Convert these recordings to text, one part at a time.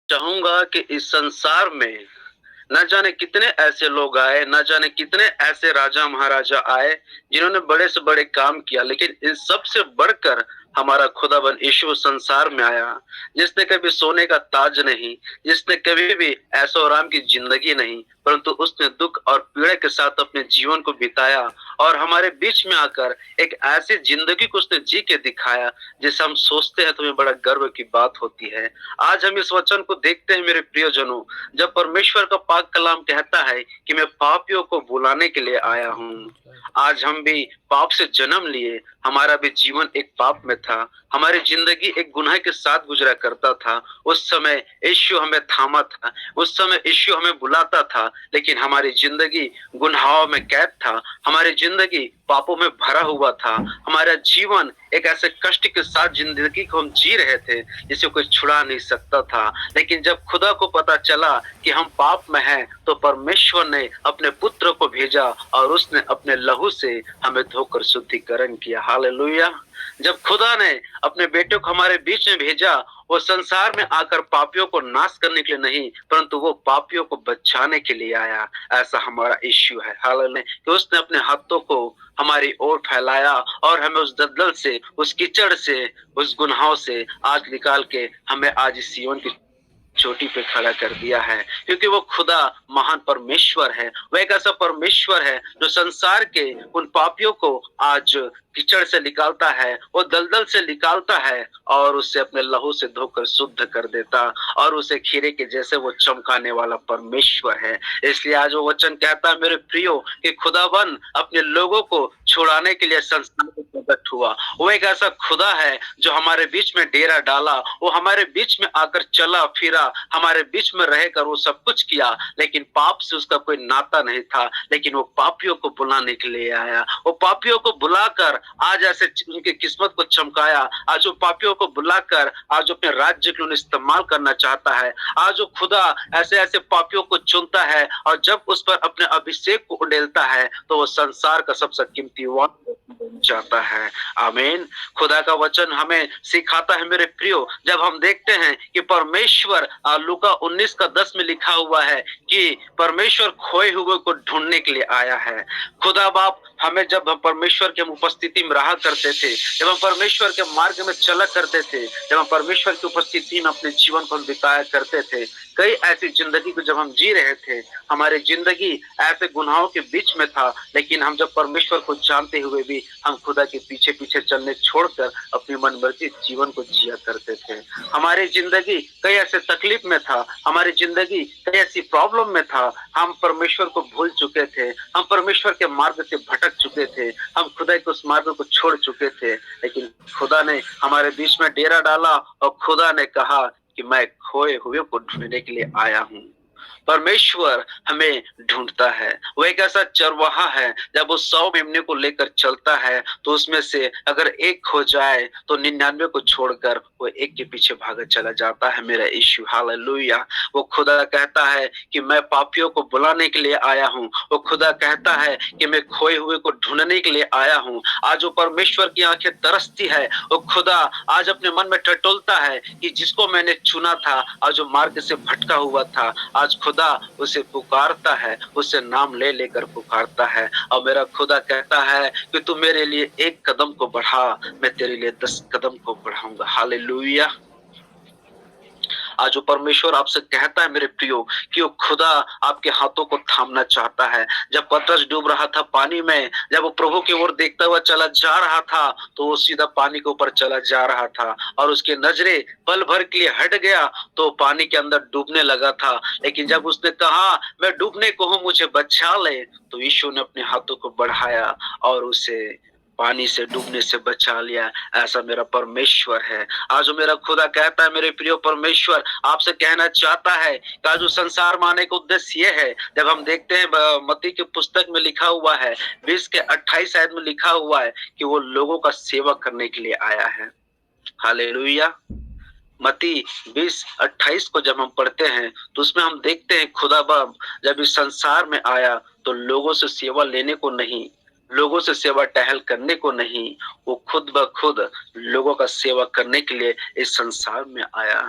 चाहूंगा कि इस संसार में न जाने कितने ऐसे लोग आए, न जाने कितने ऐसे राजा महाराजा आए जिन्होंने बड़े से बड़े काम किया, लेकिन इन सबसे बढ़कर हमारा खुदाबंद यीशु संसार में आया, जिसने कभी सोने का ताज नहीं, जिसने कभी भी ऐशो आराम की जिंदगी नहीं, परंतु उसने दुख और पीड़ा के साथ अपने जीवन को बिताया और हमारे बीच में आकर एक ऐसी जिंदगी को उसने जी के दिखाया जिसे हम सोचते हैं तो हमें बड़ा गर्व की बात होती है। आज हम इस वचन को देखते हैं मेरे प्रियजनों, जब परमेश्वर का पाक कलाम कहता है कि मैं पापियों को बुलाने के लिए आया हूँ। आज हम भी पाप से जन्म लिए, हमारा भी जीवन एक पाप में था, हमारी जिंदगी एक गुनाह के साथ गुजरा करता था। उस समय यीशु हमें थामा था, उस समय यीशु हमें बुलाता था, लेकिन हमारी जिंदगी गुनाहों में कैद था, हमारी जिंदगी पापों में भरा हुआ था, हमारा जीवन एक ऐसे कष्ट के साथ जिंदगी को हम जी रहे थे जिसे कोई छुड़ा नहीं सकता था। लेकिन जब खुदा को पता चला कि हम पाप में हैं, तो परमेश्वर ने अपने पुत्र को भेजा और उसने अपने लहू से हमें धोकर शुद्धिकरण किया। हालेलुया। जब खुदा ने अपने बेटे को हमारे बीच में भेजा, वो संसार में आकर पापियों को नाश करने के लिए नहीं, परंतु वो पापियों को बचाने के लिए आया। ऐसा हमारा यीशु है। हालेलुया। कि उसने अपने हाथों को हमारी ओर फैलाया और हमें उस दलदल से, उस कीचड़ से, उस गुनाहों से आज निकाल के हमें आज इस सिय्योन की चोटी पे खड़ा कर दिया है, क्योंकि वो खुदा महान परमेश्वर है। वह एक ऐसा परमेश्वर है जो संसार के उन पापियों को आज कीचड़ से निकालता है, वो दलदल से निकालता है और उसे अपने लहू से धोकर शुद्ध कर देता और उसे खीरे के जैसे वो चमकाने वाला परमेश्वर है। इसलिए आज वो वचन कहता है मेरे प्रियो कि खुदावन अपने लोगों को छुड़ाने के लिए संसार में प्रकट हुआ। वो एक ऐसा खुदा है जो हमारे बीच में डेरा डाला, वो हमारे बीच में आकर चला फिरा, हमारे बीच में रहकर वो सब कुछ किया, लेकिन पाप से उसका कोई नाता नहीं था। लेकिन वो पापियों को बुलाने के लिए आया, वो पापियों को बुलाकर आज ऐसे उनकी किस्मत को चमकाया, आज वो पापियों को बुलाकर आज अपने राज्य के लिए इस्तेमाल करना चाहता है। आज वो खुदा ऐसे ऐसे पापियों को चुनता है और जब उस पर अपने अभिषेक को उड़ेलता है तो वो संसार का सबसे कीमती वान बन जाता है। आमीन। खुदा का वचन हमें सिखाता है मेरे प्रियो, जब हम देखते हैं कि परमेश्वर लूका 19 का 10 में लिखा हुआ है कि परमेश्वर खोए हुए को ढूंढने के लिए आया है। खुदा बाप हमें, जब हम परमेश्वर के उपस्थिति में रहा करते थे, जब हम परमेश्वर के मार्ग में चला करते थे, जब हम परमेश्वर की उपस्थिति में अपने जीवन को बिताया करते थे, कई ऐसी जिंदगी को जब हम जी रहे थे, हमारी जिंदगी ऐसे गुनाहों के बीच में था, लेकिन हम जब परमेश्वर को जानते हुए भी हम खुदा के पीछे पीछे चलने छोड़कर अपनी मनमर्जी जीवन को जिया करते थे। हमारी जिंदगी कई ऐसे तकलीफ में था, हमारी जिंदगी कई ऐसी प्रॉब्लम में था, हम परमेश्वर को भूल चुके थे, हम परमेश्वर के मार्ग से भटक चुके थे, हम खुदा के उस मार्ग को छोड़ चुके थे। लेकिन खुदा ने हमारे बीच में डेरा डाला और खुदा ने कहा कि मैं खोए हुए को ढूंढने के लिए आया हूँ। परमेश्वर हमें ढूंढता है। वो एक ऐसा चरवाहा है, जब वो 100 मेमने को लेकर चलता है तो उसमें से अगर एक खो जाए तो 99 को छोड़कर वो एक के पीछे भागा चला जाता है। मेरा यीशु। हालेलुया। वो खुदा कहता है कि मैं पापियों को बुलाने के लिए आया हूँ, वो खुदा कहता है कि मैं खोए हुए को ढूंढने के लिए आया हूँ। आज वो परमेश्वर की आंखें तरसती है, वो खुदा आज अपने मन में टटोलता है कि जिसको मैंने चुना था, आज जो मार्ग से भटका हुआ था, आज खुदा उसे पुकारता है, उसे नाम ले लेकर पुकारता है। और मेरा खुदा कहता है कि तू मेरे लिए एक कदम को बढ़ा, मैं तेरे लिए 10 कदम को बढ़ाऊंगा। हालेलुया। आज वो परमेश्वर आपसे कहता है मेरे प्रियो कि वो खुदा आपके हाथों को थामना चाहता है। जब पतरस डूब रहा था पानी में, जब वो प्रभु की ओर देखता हुआ चला जा रहा था, तो वो सीधा पानी के ऊपर चला जा रहा था और उसकी नजरें पल भर के लिए हट गया तो पानी के अंदर डूबने लगा था। लेकिन जब उसने कहा मैं डूबने को हूं, मुझे बचा ले, तो यीशु ने अपने हाथों को बढ़ाया और उसे पानी से डूबने से बचा लिया। ऐसा मेरा परमेश्वर है। आज मेरा खुदा कहता है मेरे प्रिय परमेश्वर आपसे कहना चाहता है कि आज संसार में आने का उद्देश्य ये है। जब हम देखते हैं मत्ती की पुस्तक में लिखा हुआ है 20 के 28 आयत में लिखा हुआ है कि वो लोगों का सेवा करने के लिए आया है। हालेलुया। मत्ती 20:28 को जब हम पढ़ते हैं तो उसमें हम देखते हैं खुदा बाप जब इस संसार में आया तो लोगों से सेवा लेने को नहीं, लोगों से सेवा टहल करने को नहीं, वो खुद ब खुद लोगों का सेवा करने के लिए इस संसार में आया।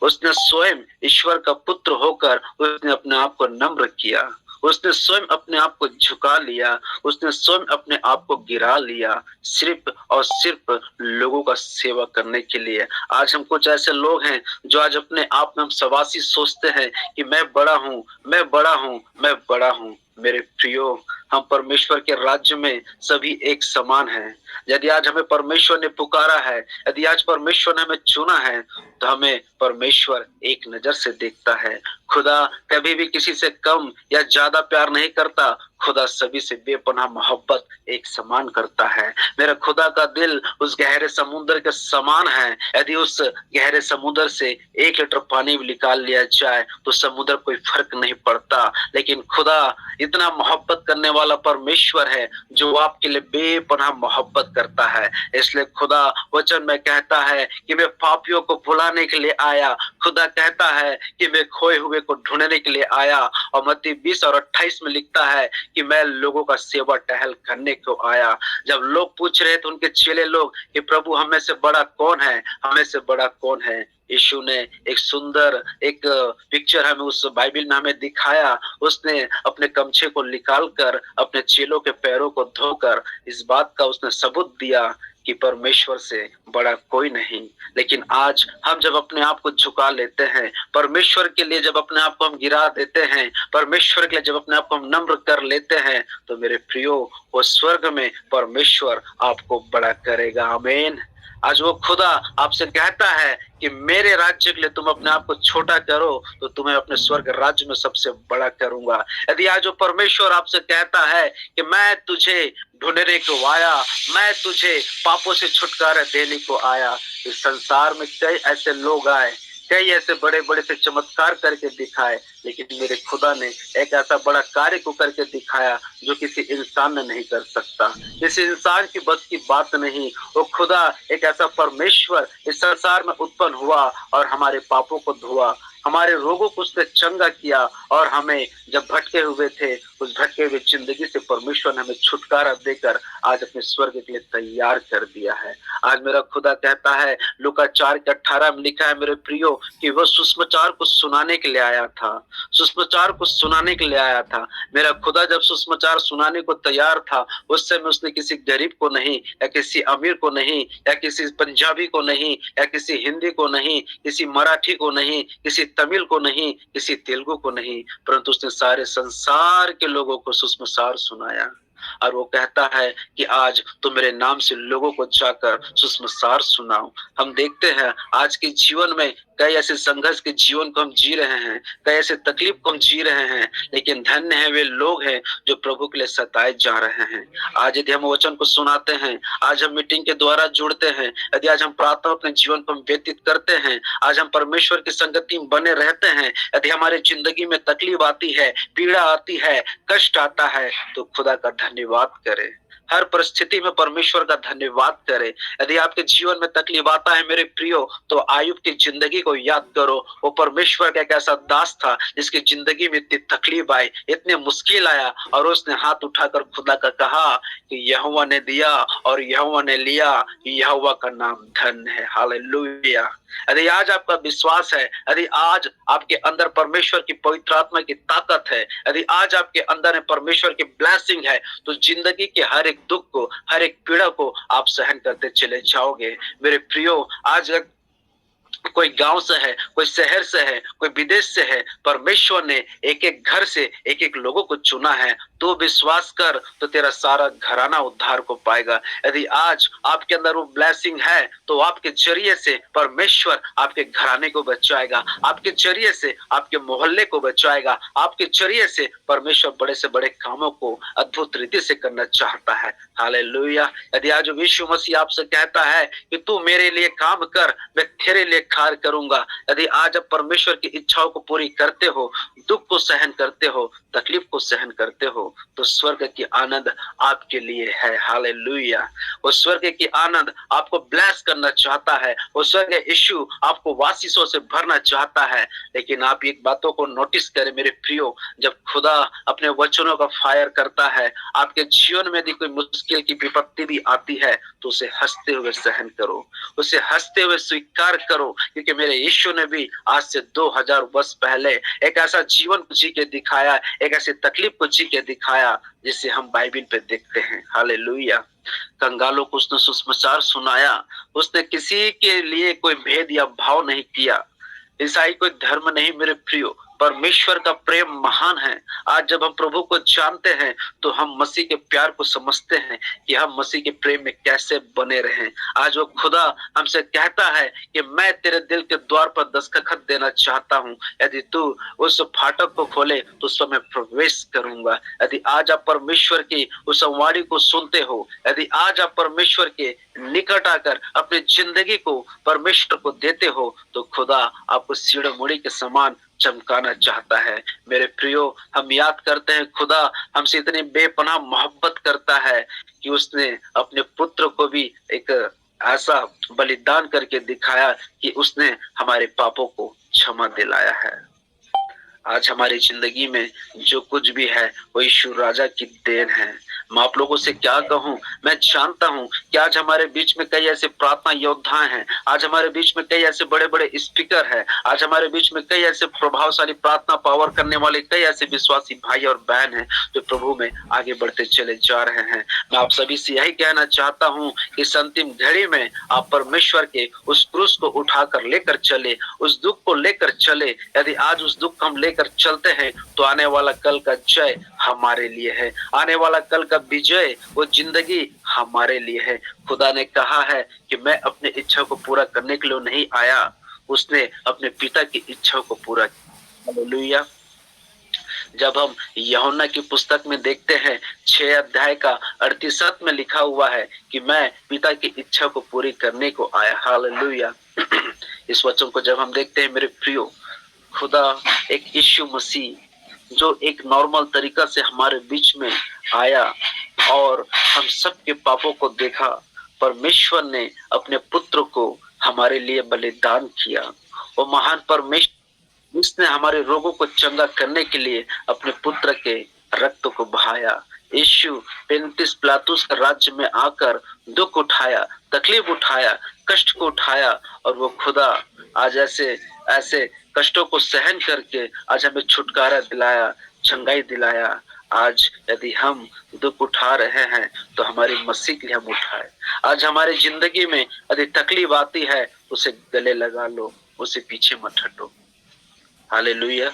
उसने स्वयं ईश्वर का पुत्र होकर उसने अपने आप को नम्र किया, उसने स्वयं अपने आप को झुका लिया, उसने स्वयं अपने आप को गिरा लिया, सिर्फ और सिर्फ लोगों का सेवा करने के लिए। आज हम कुछ ऐसे लोग हैं जो आज अपने आप में हम सवासी सोचते हैं कि मैं बड़ा हूँ, मैं बड़ा हूँ, मैं बड़ा हूँ। मेरे प्रियो, हम परमेश्वर के राज्य में सभी एक समान हैं। यदि आज हमें परमेश्वर ने पुकारा है, यदि आज परमेश्वर ने हमें चुना है, तो हमें परमेश्वर एक नजर से देखता है। खुदा कभी भी किसी से कम या ज्यादा प्यार नहीं करता। खुदा सभी से बेपनाह मोहब्बत एक समान करता है। मेरा खुदा का दिल उस गहरे समुद्र के समान है। यदि उस गहरे समुद्र से 1 लीटर पानी भी निकाल लिया जाए तो समुद्र कोई फर्क नहीं पड़ता। लेकिन खुदा इतना मोहब्बत करने वाला परमेश्वर है जो आपके लिए बेपनाह मोहब्बत करता है। इसलिए खुदा वचन में कहता है कि मैं पापियों को भुलाने के लिए आया। खुदा कहता है कि मैं खोए हुए को ढूंढने के लिए आया। और मत्ती 20 और 28 में लिखता है कि मैं लोगों का सेवा टहल करने को आया। जब लोग पूछ रहे थे, उनके चेले लोग, कि प्रभु हमें से बड़ा कौन है, हमें से बड़ा कौन है, यीशु ने एक सुंदर एक पिक्चर हमें उस बाइबल में हमें दिखाया। उसने अपने गमछे को निकालकर अपने चेलों के पैरों को धोकर इस बात का उसने सबूत दिया कि परमेश्वर से बड़ा कोई नहीं। लेकिन आज हम जब अपने आप को झुका लेते हैं, परमेश्वर के लिए जब अपने आप को हम गिरा देते हैं, परमेश्वर के लिए जब अपने आप को हम नम्र कर लेते हैं, तो मेरे प्रियो, वो स्वर्ग में परमेश्वर आपको बड़ा करेगा। आमीन। आज वो खुदा आपसे कहता है कि मेरे राज्य के लिए तुम अपने आप को छोटा करो तो तुम्हें अपने स्वर्ग राज्य में सबसे बड़ा करूंगा। यदि आज वो परमेश्वर आपसे कहता है कि मैं तुझे ढूंढने को आया, मैं तुझे पापों से छुटकारा देने को आया। इस संसार में कई ऐसे लोग आए, कई ऐसे बड़े बड़े से चमत्कार करके दिखाए, लेकिन मेरे खुदा ने एक ऐसा बड़ा कार्य को करके दिखाया जो किसी इंसान ने नहीं कर सकता। किसी इंसान की बस की बात नहीं। वो खुदा एक ऐसा परमेश्वर इस संसार में उत्पन्न हुआ और हमारे पापों को धोआ, हमारे रोगों को उसने चंगा किया और हमें जब भटके हुए थे उस भटके हुए जिंदगी से परमेश्वर ने हमें छुटकारा देकर आज अपने स्वर्ग के लिए तैयार कर दिया है। आज मेरा खुदा कहता है, लूका 4:18 में लिखा है मेरे प्रियो, कि वह सुसमाचार को सुनाने के लिए आया था। सुसमाचार को सुनाने के लिए आया था। मेरा खुदा जब सुसमाचार सुनाने को तैयार था, उस समय उसने किसी गरीब को नहीं, या किसी अमीर को नहीं, या किसी पंजाबी को नहीं, या किसी हिंदी को नहीं, किसी मराठी को नहीं, किसी तमिल को नहीं, किसी तेलुगु को नहीं, परंतु उसने सारे संसार के लोगों को सुसमाचार सुनाया। और वो कहता है कि आज तुम मेरे नाम से लोगों को जाकर सुसमाचार सुनाओ। हम देखते हैं आज के जीवन में कई ऐसे संघर्ष के जीवन को हम जी रहे हैं, कई ऐसे तकलीफ को हम जी रहे हैं, लेकिन धन्य है वे लोग हैं जो प्रभु के लिए सताए जा रहे हैं। आज यदि हम वचन को सुनाते हैं, आज हम मीटिंग के द्वारा जुड़ते हैं, यदि आज हम प्रार्थना अपने जीवन को व्यतीत करते हैं, आज हम परमेश्वर की संगति में बने रहते हैं, यदि हमारी जिंदगी में तकलीफ आती है, पीड़ा आती है, कष्ट आता है, तो खुदा का धन्यवाद करें। हर परिस्थिति में परमेश्वर का धन्यवाद करें। यदि आपके जीवन में तकलीफ आता है मेरे प्रियो, तो आयुब की जिंदगी को याद करो। वो परमेश्वर का एक ऐसा दास था जिसकी जिंदगी में इतनी तकलीफ आई, इतने मुश्किल आया, और उसने हाथ उठाकर खुदा का कहा कि यहोवा ने दिया और यहोवा ने लिया, यहोवा का नाम धन्य है। हालेलुया। यदि आज आपका विश्वास है, यदि आज आपके अंदर परमेश्वर की पवित्र आत्मा की ताकत है, यदि आज आपके अंदर परमेश्वर की ब्लेसिंग है, तो जिंदगी के हर एक दुख को, हर एक पीड़ा को आप सहन करते चले जाओगे। मेरे प्रियो, आज कोई गांव से है, कोई शहर से है, कोई विदेश से है, परमेश्वर ने एक एक घर से एक एक लोगों को चुना है। तो विश्वास कर, तो तेरा सारा घराना उद्धार को पाएगा। यदि आज आपके अंदर वो ब्लेसिंग है, तो आपके जरिए से परमेश्वर आपके घराने को बचाएगा, आपके जरिए से आपके मोहल्ले को बचाएगा, आपके जरिए से परमेश्वर बड़े से बड़े कामों को अद्भुत रीति से करना चाहता है। हालेलुया। यदि आज यीशु मसीह आपसे कहता है कि तू मेरे लिए काम कर, मैं तेरे लिए कार्य करूंगा, यदि आज आप परमेश्वर की इच्छाओं को पूरी करते हो, दुख को सहन करते हो, तकलीफ को सहन करते हो, तो स्वर्ग की आनंद आपके लिए है। हालेलुया। वो स्वर्ग की आनंद आपको ब्लेस करना चाहता है। वो स्वर्ग यीशु आपको आशीषों से भरना चाहता है। लेकिन आप एक बातों को नोटिस करें मेरे प्रियो, जब खुदा अपने वचनों का फायर करता है, आपके जीवन में यदि कोई मुश्किल की विपत्ति भी आती है, तो उसे हंसते हुए सहन करो, उसे हंसते हुए स्वीकार करो, क्योंकि मेरे यीशु ने भी आज से 2000 वर्ष पहले एक ऐसा जीवन को जी के दिखाया, एक ऐसी तकलीफ को जी के दिखाया जिसे हम बाइबल पे देखते हैं। हालेलुया। कंगालों को उसने सुसमाचार सुनाया, उसने किसी के लिए कोई भेद या भाव नहीं किया। ईसाई कोई धर्म नहीं मेरे प्रियो, परमेश्वर का प्रेम महान है। आज जब हम प्रभु को जानते हैं तो हम मसीह के प्यार को समझते हैं कि हम मसीह के प्रेम में कैसे बने रहें। आज वो खुदा हमसे कहता है कि मैं तेरे दिल के द्वार पर दस्तखत देना चाहता हूँ, यदि तू उस फाटक को खोले तो उसमें मैं प्रवेश करूंगा। यदि आज आप परमेश्वर की उस वाणी को सुनते हो, यदि आज आप परमेश्वर के निकट आकर अपनी जिंदगी को परमेश्वर को देते हो, तो खुदा आपको सीढ़-मुड़ी के समान चमकाना चाहता है। मेरे प्रियो, हम याद करते हैं खुदा हमसे इतनी बेपनाह मोहब्बत करता है कि उसने अपने पुत्र को भी एक ऐसा बलिदान करके दिखाया कि उसने हमारे पापों को क्षमा दिलाया है। आज हमारी जिंदगी में जो कुछ भी है वो यीशु राजा की देन है। मैं आप लोगों से क्या कहूं, मैं जानता हूं कि आज हमारे बीच में कई ऐसे प्रार्थना योद्धा हैं, आज हमारे बीच में कई ऐसे बड़े बड़े स्पीकर हैं, आज हमारे बीच में कई ऐसे प्रभावशाली प्रार्थना पावर करने वाले कई ऐसे विश्वासी भाई और बहन हैं जो प्रभु में आगे बढ़ते चले जा रहे हैं। मैं आप सभी से यही कहना चाहता हूं कि इस अंतिम घड़ी में आप परमेश्वर के उस क्रूस को उठाकर लेकर चले, उस दुख को लेकर चले। यदि आज उस दुख को हम लेकर चलते हैं तो आने वाला कल का जय हमारे लिए है, आने वाला कल का विजय, वो जिंदगी हमारे लिए है। खुदा ने कहा है कि मैं अपने इच्छा को पूरा करने के लिए नहीं आया, उसने अपने पिता की इच्छा को पूरा किया। हालेलुया। जब हम यूहन्ना की पुस्तक में देखते हैं 6 अध्याय का 38 में लिखा हुआ है कि मैं पिता की इच्छा को पूरी करने को आया। हालेलुया। इस वचन को जब हम देखते हैं मेरे प्रियो, खुदा एक यीशु मसीह जो एक नॉर्मल तरीका से हमारे बीच में आया और हम सबके पापों को देखा, परमेश्वर ने अपने पुत्र को हमारे लिए बलिदान किया। वो महान परमेश्वर उसने हमारे रोगों को चंगा करने के लिए अपने पुत्र के रक्त को बहाया। यीशु 35 पिलातुस के राज्य में आकर दुख उठाया, तकलीफ उठाया, कष्ट को उठाया, और वो खुदा आज ऐसे ऐसे कष्टों को सहन करके आज हमें छुटकारा दिलाया, चंगाई दिलाया। आज यदि हम दुख उठा रहे हैं तो हमारी मसीह के लिए हम उठाए। आज हमारी जिंदगी में यदि तकलीफ आती है उसे गले लगा लो, उसे पीछे मत हटो। हालेलुया।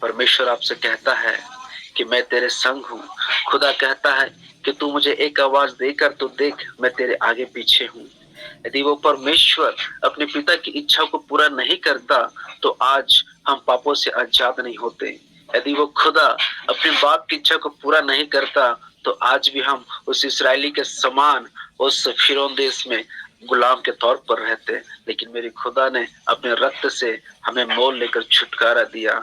परमेश्वर आपसे कहता है कि मैं तेरे संग हूँ। खुदा कहता है कि तू मुझे एक आवाज देकर तो देख, मैं तेरे आगे पीछे हूँ। यदि वो परमेश्वर अपने पिता की इच्छा को पूरा नहीं करता तो आज हम पापों से आजाद नहीं होते। यदि वो खुदा अपने बाप की इच्छा को पूरा नहीं करता तो आज भी हम उस इस्राएली के समान उस फिरौन देश में गुलाम के तौर पर रहते। लेकिन मेरे खुदा ने अपने रक्त से हमें मोल लेकर छुटकारा दिया।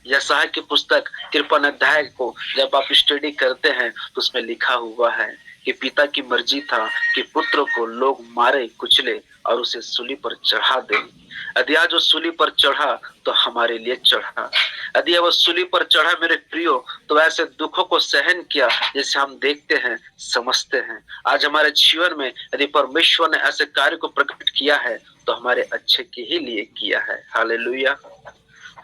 यशायाह की पुस्तक 53 अध्याय को जब आप स्टडी करते हैं तो उसमें लिखा हुआ है कि पिता की मर्जी था कि पुत्र को लोग मारे कुचले और उसे सूली पर चढ़ा दे। यदि आज वो सूली पर चढ़ा तो हमारे लिए चढ़ा। यदि वो सूली पर चढ़ा मेरे प्रियो तो ऐसे दुखों को सहन किया जैसे हम देखते हैं, समझते हैं। आज हमारे जीवन में यदि परमेश्वर ने ऐसे कार्य को प्रकट किया है तो हमारे अच्छे के ही लिए किया है। हालेलुया।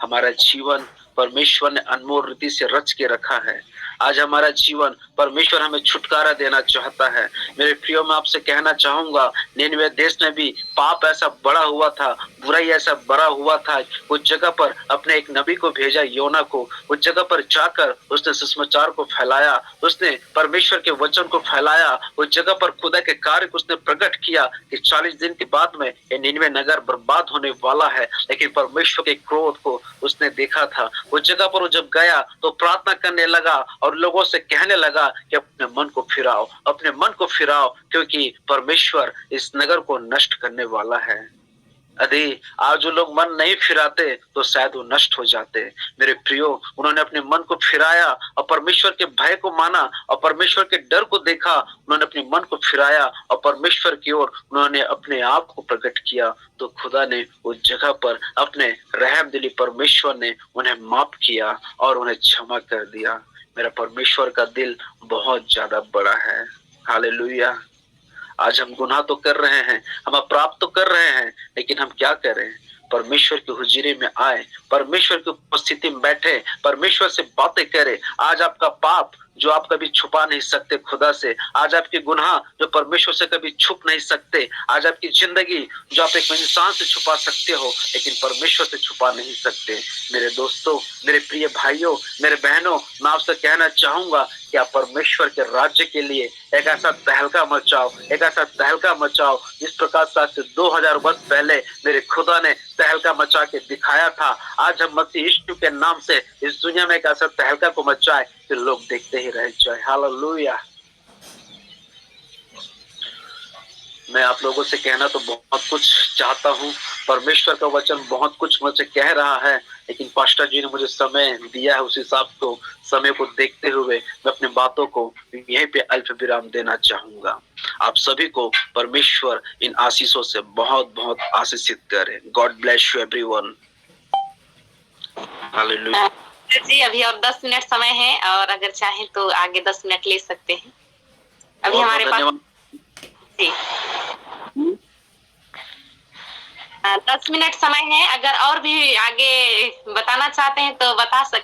हमारा जीवन परमेश्वर ने अनमोल रीति से रच के रखा है। आज हमारा जीवन परमेश्वर हमें छुटकारा देना चाहता है। मेरे प्रियो, मैं आपसे कहना चाहूंगा, निनवे देश में भी पाप ऐसा बड़ा हुआ था, बुराई ऐसा बड़ा हुआ था। उस जगह पर अपने एक नबी को भेजा, योना को। उस जगह पर जाकर उसने सुसमाचार को फैलाया, उसने परमेश्वर के वचन को फैलाया। उस जगह पर खुदा के कार्य को उसने प्रकट किया कि 40 दिन के बाद में ये निनवे नगर बर्बाद होने वाला है। लेकिन परमेश्वर के क्रोध को उसने देखा था। उस जगह पर वो जब गया तो प्रार्थना करने लगा और लोगों से कहने लगा कि अपने मन को फिराओ, अपने मन को फिराओ, क्योंकि परमेश्वर इस नगर को नष्ट करने वाला है। यदि आज जो लोग मन नहीं फिराते तो शायद वो नष्ट हो जाते। मेरे प्रियो, उन्होंने अपने मन को फिराया और परमेश्वर के भय को माना और परमेश्वर के डर को देखा। उन्होंने अपने मन को फिराया और परमेश्वर की ओर उन्होंने अपने आप को प्रकट किया तो खुदा ने उस जगह पर अपने रहम दिली परमेश्वर ने उन्हें माफ किया और उन्हें क्षमा कर दिया। मेरा परमेश्वर का दिल बहुत ज्यादा बड़ा है। हालेलुया। आज हम गुनाह तो कर रहे हैं, हम अपराध तो कर रहे हैं, लेकिन हम क्या करें? परमेश्वर की हुजूरी में आए, परमेश्वर की उपस्थिति में बैठे, परमेश्वर से बातें करें। आज आपका पाप जो आप कभी छुपा नहीं सकते खुदा से, आज आपके गुनाह जो परमेश्वर से कभी छुप नहीं सकते, आज आपकी जिंदगी जो आप एक इंसान से छुपा सकते हो लेकिन परमेश्वर से छुपा नहीं सकते। मेरे दोस्तों, मेरे प्रिय भाइयों, मेरे बहनों, मैं आपसे कहना चाहूंगा कि आप परमेश्वर के राज्य के लिए एक ऐसा तहलका मचाओ, एक ऐसा तहलका मचाओ जिस प्रकार से आज से 2000 वर्ष पहले मेरे खुदा ने तहलका मचा के दिखाया था। आज हम मसीह यीशु के नाम से इस दुनिया में एक ऐसा तहलका को मचाए कि लोग देखते ही रह जाए। हालेलुया। मैं आप लोगों से कहना तो बहुत कुछ चाहता हूँ, परमेश्वर का वचन बहुत कुछ मुझसे कह रहा है, लेकिन पास्टर जी ने मुझे समय दिया है, उस हिसाब को समय को देखते हुए मैं अपनी बातों को यहीं पे अल्प विराम देना चाहूंगा। आप सभी को परमेश्वर इन आशीषों से बहुत बहुत आशीषित करे। God bless you everyone. Hallelujah. जी अभी और 10 मिनट समय है और अगर चाहें तो आगे 10 मिनट ले सकते हैं। अभी हमारे पास जी 10 मिनट समय है, अगर और भी आगे बताना चाहते हैं तो बता सकते